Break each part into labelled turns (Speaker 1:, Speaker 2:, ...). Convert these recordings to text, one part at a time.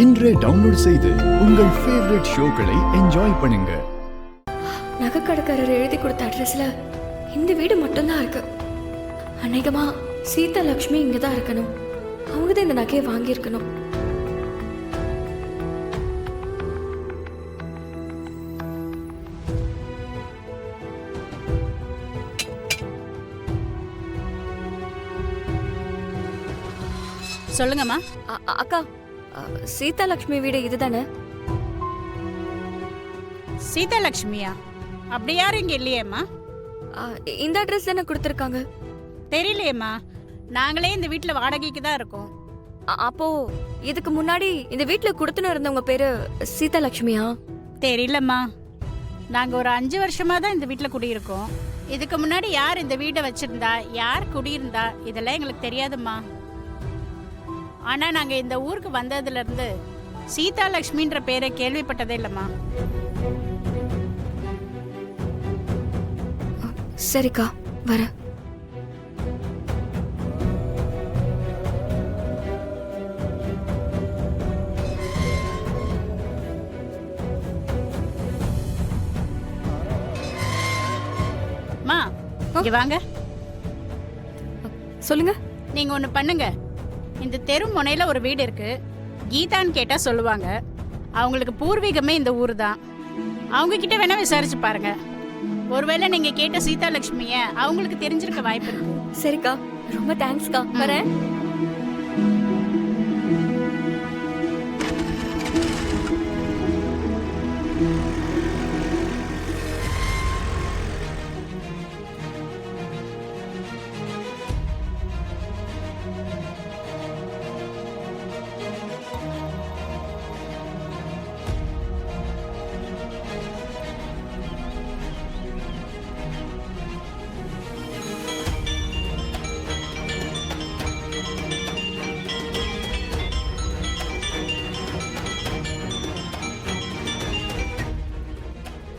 Speaker 1: இன்றே டவுன்லோட் செய்து உங்கள் ஃபேவரட் ஷோக்களை என்ஜாய் பண்ணுங்க.
Speaker 2: நகைக்கடைக்காரர் எழுதி கொடுத்த அட்ரஸ்ல இந்த வீடு மட்டும்தான் இருக்கு. அநேகமா சீதா லக்ஷ்மி இங்க தான் இருக்கணும். அவங்க தான் இந்த நகையை வாங்கியிருக்கணும்.
Speaker 3: சொல்லுங்கம்மா.
Speaker 2: அக்கா, சீதா லக்ஷ்மி வீடு இதுதானே?
Speaker 3: சீதா லக்ஷ்மியா? அப்படி யாரும் இங்க இல்லையேம்மா.
Speaker 2: இந்த அட்ரஸ் தானே கொடுத்துருக்காங்க.
Speaker 3: தெரியலையேம்மா, நாங்களே இந்த வீட்டுல வாடகைக்கு தான் இருக்கோம்.
Speaker 2: அப்போ இதுக்கு முன்னாடி இந்த வீட்டுல கொடுத்துன்னு இருந்தவங்க பேரு சீதா லக்ஷ்மியா?
Speaker 3: தெரியலம்மா, நாங்க ஒரு 5 வருஷமா தான் இந்த வீட்டுல குடியிருக்கோம். இதுக்கு முன்னாடி யார் இந்த வீட்டை வச்சிருந்தா, யார் குடியிருந்தா, இதெல்லாம் எங்களுக்கு தெரியாதும்மா. ஆனா நாங்க இந்த ஊருக்கு வந்ததுல இருந்து சீதா லக்ஷ்மின்ற பேரை கேள்விப்பட்டதே இல்லம்மா.
Speaker 2: சரிக்கா, வர.
Speaker 3: மா, இங்க வாங்க.
Speaker 2: சொல்லுங்க.
Speaker 3: நீங்க ஒண்ணு பண்ணுங்க. இந்த தெரு முனையில ஒரு வீடு இருக்கு. கீதான்னு கேட்டா சொல்லுவாங்க. அவங்களுக்கு பூர்வீகமே இந்த ஊர் தான். அவங்க கிட்ட வேணா விசாரிச்சு பாருங்க. ஒருவேளை நீங்க கேட்ட சீதா லட்சுமிய அவங்களுக்கு தெரிஞ்சிருக்க வாய்ப்பு இருக்கு.
Speaker 2: சரிக்கா, ரொம்ப தேங்க்ஸ்க்கா. வரேன்.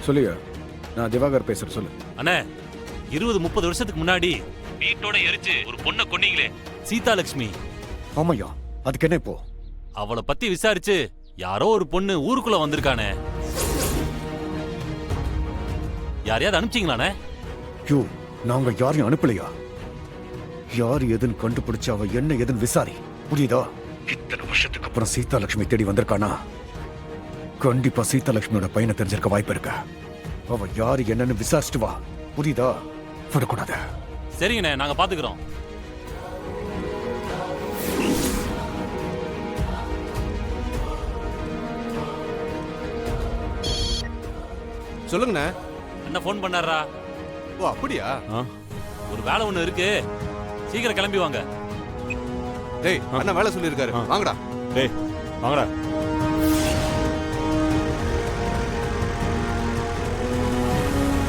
Speaker 4: சொல்லியா? நான் திவாகர் பேசுறேன். சொல்லு.
Speaker 5: அண்ணே, 20-30 வருஷத்துக்கு முன்னாடி வீட்டோட எரிச்சு ஒரு பொண்ணை கொன்னீங்களே, சீதா லட்சுமி.
Speaker 4: ஆமாய்யா, அதுக்கு என்ன இப்போ?
Speaker 5: அவளை பத்தி விசாரிச்சு யாரோ ஒரு பொண்ணு ஊருக்குள்ள வந்திருக்கானே. யாரையாவது அனுப்பிச்சிங்களானே?
Speaker 4: யோ, நாங்க யாரையும் அனுப்பலையா. யார் எதுன்னு கண்டுபிடிச்சு அவ என்ன எதுன்னு விசாரி, புரியுதா? இத்தனை வருஷத்துக்கு அப்புறம் சீதா லட்சுமி தேடி வந்திருக்கானா? கண்டிப்பா சீதா லட்சுமியோட பையனை தெரிஞ்சிருக்க வாய்ப்பு இருக்கு. அவ யாரு என்னன்னு விசாரிச்சுட்டு வா, புரியுதா? விடக்கூடாது.
Speaker 5: சரிங்கண்ணே, நாங்க பாத்துக்கிறோம்.
Speaker 6: சொல்லுங்கண்ணே.
Speaker 5: என்ன போன் பண்ணாரா?
Speaker 6: ஓ, அப்படியா?
Speaker 5: ஒரு வேலை ஒண்ணு இருக்கு, சீக்கிரம் கிளம்பி வாங்க.
Speaker 6: டேய், அண்ணா வேலை சொல்லியிருக்காரு. வாங்கடா.
Speaker 7: டேய் வாங்கடா.